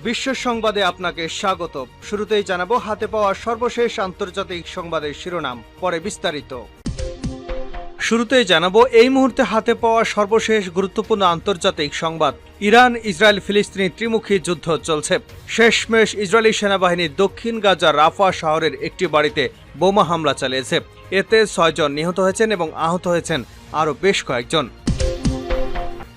বিশ্ব সংবাদে আপনাকে স্বাগত। শুরুতেই জানাবো হাতে পাওয়া সর্বশেষ আন্তর্জাতিক সংবাদের শিরোনাম, পরে বিস্তারিত। শুরুতেই জানাবো এই মুহূর্তে হাতে পাওয়া সর্বশেষ গুরুত্বপূর্ণ আন্তর্জাতিক সংবাদ। ইরান ইসরায়েল ফিলিস্তিনি ত্রিমুখী যুদ্ধ চলছে। শেষমেশ ইসরায়েলি সেনাবাহিনী দক্ষিণ গাজার রাফা শহরের একটি বাড়িতে বোমা হামলা চালিয়েছে। এতে 6 জন নিহত হয়েছেন এবং আহত হয়েছেন আরও বেশ কয়েকজন।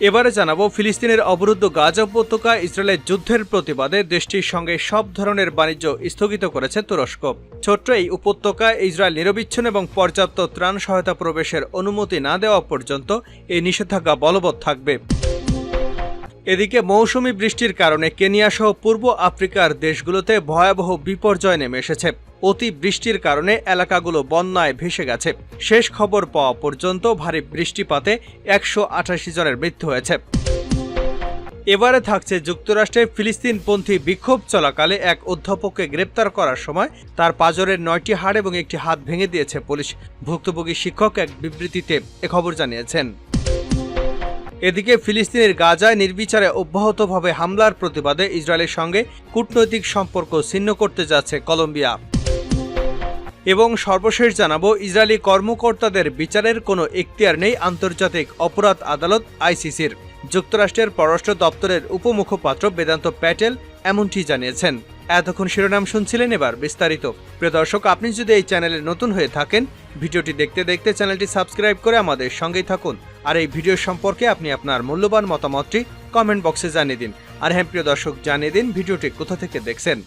এবারে জানাবো ফিলিস্তিনের অবরুদ্ধ গাজা উপত্যকায় ইসরায়েলের যুদ্ধের প্রতিবাদে দেশটির সঙ্গে সব ধরনের বাণিজ্য স্থগিত করেছে তুরস্ক। ছোট্ট এই উপত্যকায় ইসরায়েল নিরবিচ্ছিন্ন এবং পর্যাপ্ত ত্রাণ সহায়তা প্রবেশের অনুমতি না দেওয়া পর্যন্ত এই নিষেধাজ্ঞা বলবৎ থাকবে। এদিকে মৌসুমি বৃষ্টির কারণে কেনিয়া সহ পূর্ব আফ্রিকার দেশগুলোতে ভয়াবহ বিপর্যয় নেমে এসেছে। অতি বৃষ্টির কারণে এলাকাগুলো বন্যায় ভেসে গেছে। শেষ খবর পাওয়া পর্যন্ত ভারী বৃষ্টিপাতে 188 জনের মৃত্যু হয়েছে। এবারে থাকছে যুক্তরাষ্ট্রে ফিলিস্তিনপন্থী বিক্ষোভ চলাকালে এক অধ্যাপককে গ্রেপ্তার করার সময় তার পাঁজরের 9টি হাড় এবং একটি হাত ভেঙে দিয়েছে পুলিশ। ভুক্তভোগী শিক্ষক এক বিবৃতিতে এ খবর জানিয়েছেন। এদিকে ফিলিস্তিনের গাজায় নির্বিচারে অব্যাহতভাবে হামলার প্রতিবাদে ইসরায়েলের সঙ্গে কূটনৈতিক সম্পর্ক ছিন্ন করতে যাচ্ছে কলম্বিয়া। এবং সর্বশেষ জানাবো ইসরায়েলি কর্মকর্তাদের বিচারের কোনো এখতিয়ার নেই আন্তর্জাতিক অপরাধ আদালত আইসিসির। যুক্তরাষ্ট্রের পররাষ্ট্র দপ্তরের উপমুখপাত্র বেদান্ত প্যাটেল এমনটি জানিয়েছেন। এতক্ষণ শিরোনাম শুনছিলেন, এবার বিস্তারিত। প্রিয় দর্শক, আপনি যদি এই চ্যানেলে নতুন হয়ে থাকেন, ভিডিওটি দেখতে দেখতে চ্যানেলটি সাবস্ক্রাইব করে আমাদের সঙ্গেই থাকুন। আর এই ভিডিও সম্পর্কে আপনি আপনার মূল্যবান মতামতটি কমেন্ট বক্সে জানিয়ে দিন। আর হ্যাঁ প্রিয় দর্শক, জানিয়ে দিন ভিডিওটি কোথা থেকে দেখছেন।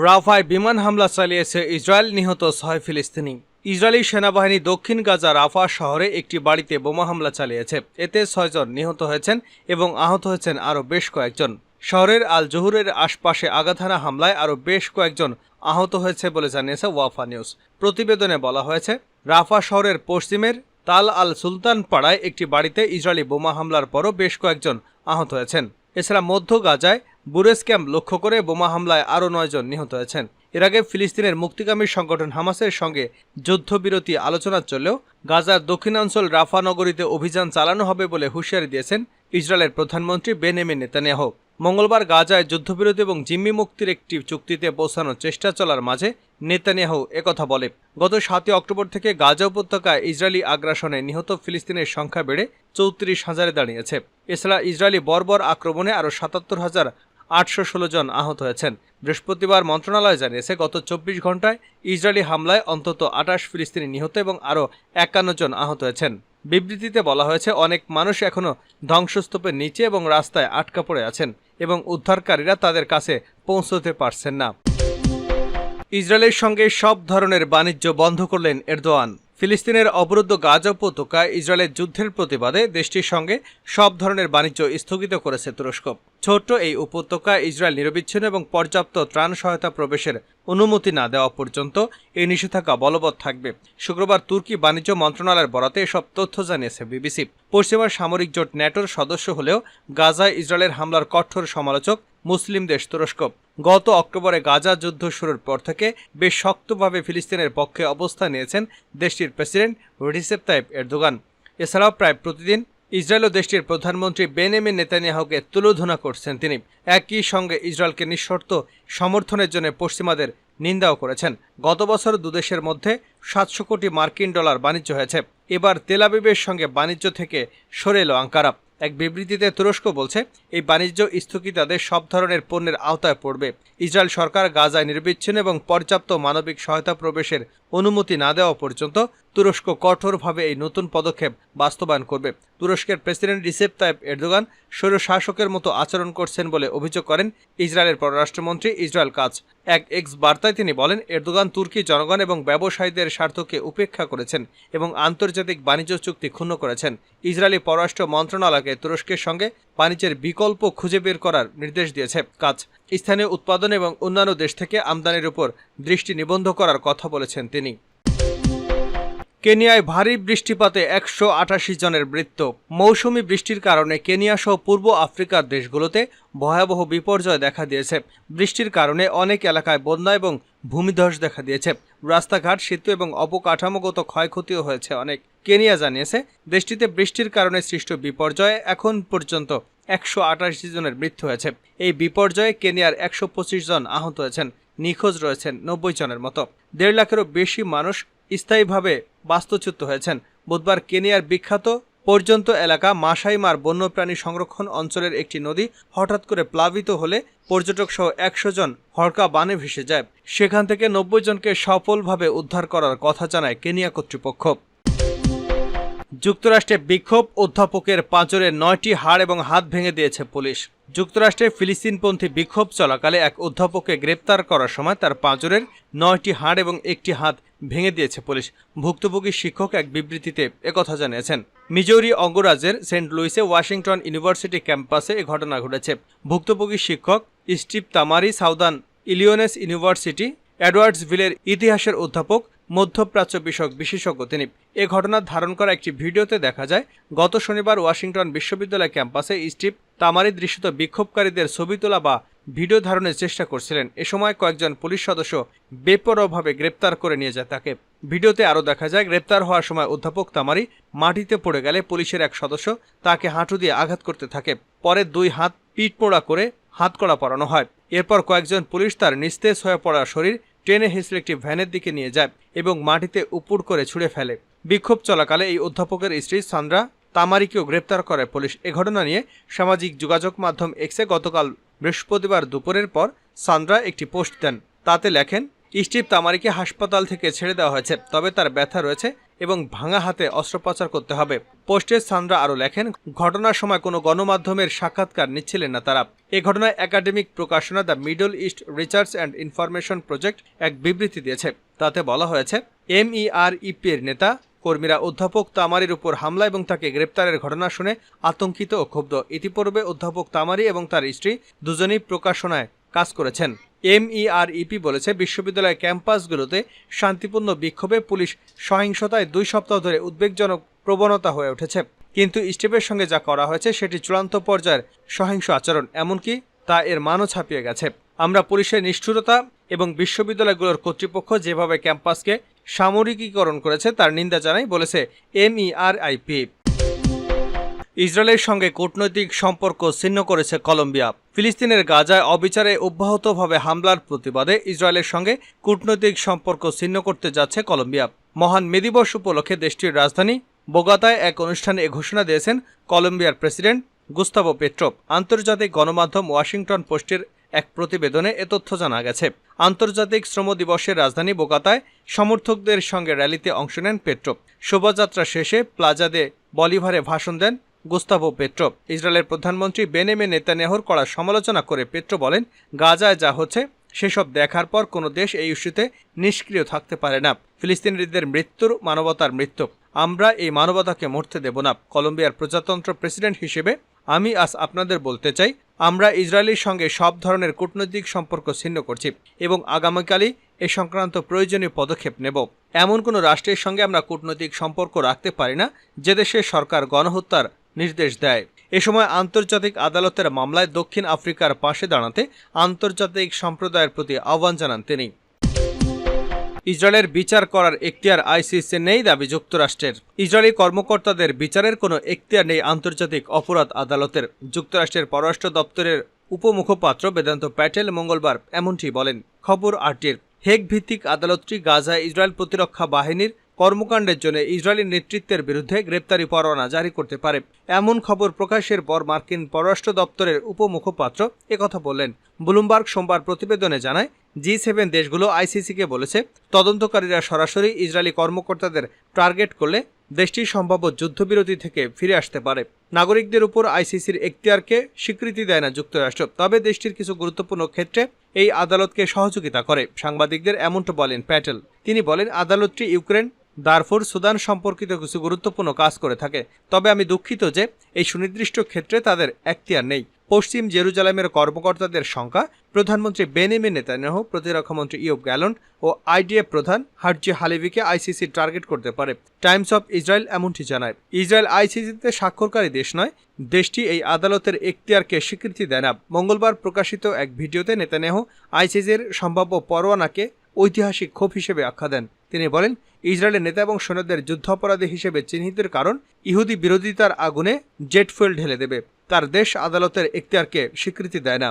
রাফায় বিমান হামলা চালিয়েছে ইসরায়েল, নিহত 6 ফিলিস্তিনি। ইসরায়েলি সেনাবাহিনী দক্ষিণ গাজা রাফা শহরে একটি বাড়িতে বোমা হামলা চালিয়েছে। এতে 6 জন নিহত হয়েছেন এবং আহত হয়েছেন আরও বেশ কয়েকজন। শহরের আল জহুরের আশপাশে আঘাত হানা হামলায় আরও বেশ কয়েকজন আহত হয়েছে বলে জানিয়েছে ওয়াফা নিউজ। প্রতিবেদনে বলা হয়েছে, রাফা শহরের পশ্চিমের তাল আল সুলতান পাড়ায় একটি বাড়িতে ইসরায়েলি বোমা হামলার পরও বেশ কয়েকজন আহত হয়েছেন। এছাড়া মধ্য গাজায় বুরেস ক্যাম্প লক্ষ্য করে বোমা হামলায় আরও 9 জন নিহত হয়েছেন। এর আগে ফিলিস্তিনের মুক্তিকামী সংগঠন হামাসের সঙ্গে যুদ্ধবিরতি আলোচনা চললেও গাজার দক্ষিণাঞ্চল রাফা নগরীতে অভিযান চালানো হবে বলে হুঁশিয়ারি দিয়েছেন ইসরায়েলের প্রধানমন্ত্রী বেনিয়ামিন নেতানিয়াহু। মঙ্গলবার গাজায় যুদ্ধবিরতি এবং জিম্মি মুক্তির একটি চুক্তিতে পৌঁছানোর চেষ্টা চলার মাঝে নেতানিয়াহু একথা বলে। গত 7 অক্টোবর থেকে গাজা উপত্যকায় ইসরায়েলি আগ্রাসনে নিহত ফিলিস্তিনের সংখ্যা বেড়ে 34,000-এ দাঁড়িয়েছে। এছাড়া ইসরায়েলি বর্বর আক্রমণে আরও 77,816 জন আহত হয়েছেন। বৃহস্পতিবার মন্ত্রণালয় জানিয়েছে, গত 24 ঘণ্টায় ইসরায়েলি হামলায় অন্তত 28 ফিলিস্তিনি নিহত এবং আরও 51 জন আহত হয়েছেন। বিবৃতিতে বলা হয়েছে, অনেক মানুষ এখনও ধ্বংসস্তূপের নিচে এবং রাস্তায় আটকা পড়ে আছেন এবং উদ্ধারকারীরা তাদের কাছে পৌঁছতে পারছেন না। ইসরায়েলের সঙ্গে সব ধরনের বাণিজ্য বন্ধ করলেন এরদোয়ান। ফিলিস্তিনের অবরুদ্ধ গাজা উপত্যকায় ইসরায়েলের যুদ্ধের প্রতিবাদে দেশটির সঙ্গে সব ধরনের বাণিজ্য স্থগিত করেছে তুরস্ক। ছোট্ট এই উপত্যকায় ইসরায়েল নিরবিচ্ছিন্ন এবং পর্যাপ্ত ত্রাণ সহায়তা প্রবেশের অনুমতি না দেওয়া পর্যন্ত এই নিষেধাজ্ঞা বলবৎ থাকবে। শুক্রবার তুর্কি বাণিজ্য মন্ত্রণালয়ের বরাতে এসব তথ্য জানিয়েছে বিবিসি। পশ্চিমা সামরিক জোট ন্যাটোর সদস্য হলেও গাজায় ইসরায়েলের হামলার কঠোর সমালোচক মুসলিম দেশ তুরস্ক। গত অক্টোবরে গাজা যুদ্ধ শুরুর পর থেকে বেশ শক্তভাবে ফিলিস্তিনের পক্ষে অবস্থান নিয়েছেন দেশটির প্রেসিডেন্ট রিসেপ তাইপ এরদোগান। এছাড়াও প্রায় প্রতিদিন ইসরায়েল ও দেশটির প্রধানমন্ত্রী বেনিয়ামিন নেতানিয়াহুকে তুলোধনা করছেন তিনি। একই সঙ্গে ইসরায়েলকে নিঃশর্ত সমর্থনের জন্য পশ্চিমাদের নিন্দাও করেছেন। গত বছর দুদেশের মধ্যে 700 কোটি মার্কিন ডলার বাণিজ্য হয়েছে। এবার তেল আবিবের সঙ্গে বাণিজ্য থেকে সরে এলো আঙ্কারা। এক বিবৃতিতে তুরস্ক বলছে, এই বাণিজ্য স্থগিতাদেশ সব ধরনের পণ্যের আওতায় পড়বে। ইসরায়েল সরকার গাজায় নিরবিচ্ছিন্ন এবং পর্যাপ্ত মানবিক সহায়তা প্রবেশের অনুমতি না দেওয়া পর্যন্ত তুরস্ক কঠোরভাবে এই নতুন পদক্ষেপ বাস্তবায়ন করবে। তুরস্কের প্রেসিডেন্ট রিসেপ তাইপ এরদোগান স্বৈরশাসকের মতো আচরণ করছেন বলে অভিযোগ করেন ইসরায়েলের পররাষ্ট্রমন্ত্রী ইসরায়েল কাজ। এক এক্স বার্তায় তিনি বলেন, এরদোগান তুর্কি জনগণ এবং ব্যবসায়ীদের স্বার্থকে উপেক্ষা করেছেন এবং আন্তর্জাতিক বাণিজ্য চুক্তি ক্ষুণ্ণ করেছেন। ইসরায়েলি পররাষ্ট্র মন্ত্রণালয়কে তুরস্কের সঙ্গে বাণিজ্যের বিকল্প খুঁজে বের করার নির্দেশ দিয়েছে কাজ। স্থানীয় উৎপাদন এবং অন্যান্য দেশ থেকে আমদানির উপর দৃষ্টি নিবদ্ধ করার কথা বলেছেন তিনি। কেনিয়ায় ভারী বৃষ্টিপাতে 188 জনের মৃত্যু। মৌসুমি বৃষ্টির কারণে কেনিয়া সহ পূর্ব আফ্রিকার দেশগুলোতে ভয়াবহ বিপর্যয় দেখা দিয়েছে। বৃষ্টির কারণে অনেক এলাকায় বন্যা এবং ভূমিধস দেখা দিয়েছে। রাস্তাঘাট, সেতু এবং অবকাঠামোগত ক্ষয়ক্ষতিও হয়েছে অনেক। কেনিয়া জানিয়েছে, দেশটিতে বৃষ্টির কারণে সৃষ্ট বিপর্যয়ে এখন পর্যন্ত 128 জনের মৃত্যু হয়েছে। এই বিপর্যয়ে কেনিয়ার 125 জন আহত হয়েছেন। নিখোঁজ রয়েছেন 90 জনের মতো। 1.5 লাখেরও বেশি মানুষ স্থায়ীভাবে বাস্তুচ্যুত হয়েছেন। বুধবার কেনিয়ার বিখ্যাত পর্যন্ত এলাকা মাসাই মার বন্যপ্রাণী সংরক্ষণ অঞ্চলের একটি নদী হঠাৎ করে প্লাবিত হলে পর্যটক সহ 100 জন হড়কা বানে ভেসে যায়। সেখান থেকে 90 জনকে সফলভাবে উদ্ধার করার কথা জানায় কেনিয়া কর্তৃপক্ষ। যুক্তরাষ্ট্রে বিক্ষোভ, অধ্যাপকের পাঁজরে 9টি হাড় এবং হাত ভেঙে দিয়েছে পুলিশ। যুক্তরাষ্ট্রে ফিলিস্তিনপন্থী বিক্ষোভ চলাকালে এক অধ্যাপককে গ্রেপ্তার করার সময় তার পাঁজরের 9টি হাড় এবং একটি হাত ভেঙে দিয়েছে পুলিশ। ভুক্তভোগী শিক্ষক এক বিবৃতিতে একথা জানিয়েছেন। মিজৌরি অঙ্গরাজ্যের সেন্ট লুইসে ওয়াশিংটন ইউনিভার্সিটি ক্যাম্পাসে এ ঘটনা ঘটেছে। ভুক্তভোগী শিক্ষক স্টিভ তামারি সাউদার্ন ইলিনয়েস ইউনিভার্সিটি এডওয়ার্ডসভিলের ইতিহাসের অধ্যাপক, মধ্যপ্রাচ্য বিষয়ক বিশেষজ্ঞ তিনি। এ ঘটনা ধারণ করা একটি ভিডিওতে দেখা যায় গত শনিবার ওয়াশিংটন বিশ্ববিদ্যালয় ক্যাম্পাসে স্টিভ তামারি দৃশ্যত বিক্ষোভকারীদের ছবি তোলা বা ভিডিও ধারণের চেষ্টা করছিলেন। এ সময় কয়েকজন পুলিশ সদস্য বেপরোয়াভাবে গ্রেপ্তার করে নিয়ে যায় তাকে। ভিডিওতে আরও দেখা যায় গ্রেপ্তার হওয়ার সময় অধ্যাপক তামারি মাটিতে পড়ে গেলে পুলিশের এক সদস্য তাকে হাঁটু দিয়ে আঘাত করতে থাকে। পরে 2 হাত পিঠপোড়া করে হাতকড়া পরানো হয়। এরপর কয়েকজন পুলিশ তার নিস্তেজ হয়ে পড়া শরীর টেনে হেঁচড়ে একটি ভ্যানের দিকে নিয়ে যায় এবং মাটিতে উপুড় করে ছুঁড়ে ফেলে। বিক্ষোভ চলাকালে এই অধ্যাপকের স্ত্রী সান্দ্রা তামারিকেও গ্রেপ্তার করে পুলিশ। এ ঘটনা নিয়ে সামাজিক যোগাযোগ মাধ্যম এক্সে গতকাল বৃহস্পতিবার দুপুরের পর সান্দ্রা একটি পোস্ট দেন। তাতে লেখেন, স্টিভ তামারিকে হাসপাতাল থেকে ছেড়ে দেওয়া হয়েছে, তবে তার ব্যথা রয়েছে এবং ভাঙা হাতে অস্ত্রোপচার করতে হবে। পোস্টে সান্দ্রা আরও লেখেন, ঘটনার সময় কোনো গণমাধ্যমের সাক্ষাৎকার নিচ্ছিলেন না তারা। এ ঘটনায় একাডেমিক প্রকাশনা the middle east research and information project এক বিবৃতি দিয়েছে। তাতে বলা হয়েছে, MEREP-এর নেতা কর্মীরা অধ্যাপক তামারির উপর হামলা এবং তাকে গ্রেপ্তারের ঘটনা শুনে আতঙ্কিত ও ক্ষুব্ধ। ইতিপূর্বে অধ্যাপক তামারি এবং তার স্ত্রী দুজনেই প্রকাশনায় কাজ করেছেন। MEREP বলেছে, বিশ্ববিদ্যালয় ক্যাম্পাসগুলোতে শান্তিপূর্ণ বিক্ষোভে পুলিশ সহিংসতায় 2 সপ্তাহ ধরে উদ্বেগজনক প্রবণতা হয়ে উঠেছে। কিন্তু স্টিভের সঙ্গে যা করা হয়েছে সেটি চূড়ান্ত পর্যায়ের সহিংস আচরণ, এমনকি তা এর মানও ছাপিয়ে গেছে। আমরা পুলিশের নিষ্ঠুরতা এবং বিশ্ববিদ্যালয়গুলোর কর্তৃপক্ষ যেভাবে ক্যাম্পাসকে সামরিকীকরণ করেছে তার নিন্দা জানাই, বলেছে MEREP। ইসরায়েলের সঙ্গে কূটনৈতিক সম্পর্ক ছিন্ন করেছে কলম্বিয়া। ফিলিস্তিনের গাজায় অবিচারে অব্যাহতভাবে হামলার প্রতিবাদে ইসরায়েলের সঙ্গে কূটনৈতিক সম্পর্ক ছিন্ন করতে যাচ্ছে কলম্বিয়া। মহান মে দিবস উপলক্ষে দেশটির রাজধানী বোগাতায় এক অনুষ্ঠানে এ ঘোষণা দিয়েছেন কলম্বিয়ার প্রেসিডেন্ট গুস্তাভো পেট্রো। আন্তর্জাতিক গণমাধ্যম ওয়াশিংটন পোস্টের এক প্রতিবেদনে এ তথ্য জানা গেছে। আন্তর্জাতিক শ্রম দিবসের রাজধানী বোগাতায় সমর্থকদের সঙ্গে র্যালিতে অংশ নেন পেট্রো। শোভাযাত্রা শেষে প্লাজা দে বলিভারে ভাষণ দেন গুস্তাভো পেট্রো। ইসরায়েলের প্রধানমন্ত্রী বেনিয়ামিন নেতানিয়াহুর কড়া সমালোচনা করে পেট্রো বলেন, গাজায় যা হচ্ছে সেসব দেখার পর কোনো দেশ এই ইস্যুতে নিষ্ক্রিয় থাকতে পারে না। ফিলিস্তিনিদের মৃত্যুর মানবতার মৃত্যু, আমরা এই মানবতাকে মরতে দেব না। কলম্বিয়ার প্রজাতন্ত্র প্রেসিডেন্ট হিসেবে আমি আজ আপনাদের বলতে চাই, আমরা ইসরায়েলের সঙ্গে সব ধরনের কূটনৈতিক সম্পর্ক ছিন্ন করছি এবং আগামীকালই এ সংক্রান্ত প্রয়োজনীয় পদক্ষেপ নেব। এমন কোনো রাষ্ট্রের সঙ্গে আমরা কূটনৈতিক সম্পর্ক রাখতে পারি না যে দেশের সরকার গণহত্যার নির্দেশ দেয়। এ সময় আন্তর্জাতিক আদালতের মামলায় দক্ষিণ আফ্রিকার পাশে দাঁড়াতে আন্তর্জাতিক সম্প্রদায়ের প্রতি আহ্বান জানান তিনি। ইসরায়েলের বিচার করার এখতিয়ার ICC নেই, দাবি যুক্তরাষ্ট্রের। ইসরায়েলি কর্মকর্তাদের বিচারের কোনো এখতিয়ার নেই আন্তর্জাতিক অপরাধ আদালতের। যুক্তরাষ্ট্রের পররাষ্ট্র দপ্তরের উপমুখপাত্র বেদান্ত প্যাটেল মঙ্গলবার এমনটি বলেন। খবর RT-র। হেগ ভিত্তিক আদালতটি গাজায় ইসরায়েল প্রতিরক্ষা বাহিনীর কর্মকাণ্ডের জন্য ইসরায়েলি নেতৃত্বের বিরুদ্ধে গ্রেপ্তারি পরোয়ানা জারি করতে পারে, এমন খবর প্রকাশের পর মার্কিন পররাষ্ট্র দপ্তরের উপমুখপাত্র একথা বললেন। ব্লুমবার্গ সোমবার প্রতিবেদনে জানায়, G7 দেশগুলো ICC-কে বলেছে, তদন্তকারীরা সরাসরি ইসরায়েলি কর্মকর্তাদের টার্গেট করলে দেশটি সম্ভাব্য যুদ্ধবিরতি থেকে ফিরে আসতে পারে। নাগরিকদের উপর ICC-র এখতিয়ারকে স্বীকৃতি দেয় না যুক্তরাষ্ট্র, তবে দেশটির কিছু গুরুত্বপূর্ণ ক্ষেত্রে এই আদালতকে সহযোগিতা করে। সাংবাদিকদের এমনটা বলেন প্যাটেল। তিনি বলেন, আদালতটি ইউক্রেন, দারফুর, সুদান সম্পর্কিত কিছু গুরুত্বপূর্ণ কাজ করে থাকে, তবে আমি দুঃখিত যে এই সুনির্দিষ্ট ক্ষেত্রে তাদের এখতিয়ার নেই। পশ্চিম জেরুজালেমের কর্মকর্তাদের সংখ্যা প্রধানমন্ত্রী বেনিয়ামিন নেতানিয়াহু, প্রতিরক্ষামন্ত্রী ইয়োব গ্যালন্ট ও IDF প্রধান হার্জি হালেভিকে ICC টার্গেট করতে পারে। টাইমস অফ ইসরায়েল এমনটি জানায়। ইসরায়েল ICC-তে স্বাক্ষরকারী দেশ নয়, দেশটি এই আদালতের এখতিয়ারকে স্বীকৃতি দেয় না। মঙ্গলবার প্রকাশিত এক ভিডিওতে নেতানিয়াহু ICC-র সম্ভাব্য পরোয়ানাকে ঐতিহাসিক ক্ষোভ হিসেবে আখ্যা দেন। তিনি বলেন, ইসরায়েলের নেতা এবং সৈন্যদের যুদ্ধাপরাধী হিসেবে চিহ্নিতের কারণ ইহুদি বিরোধিতার আগুনে জেট ফুয়েল ঢেলে দেবে। তার দেশ আদালতের এখতিয়ারকে স্বীকৃতি দেয় না।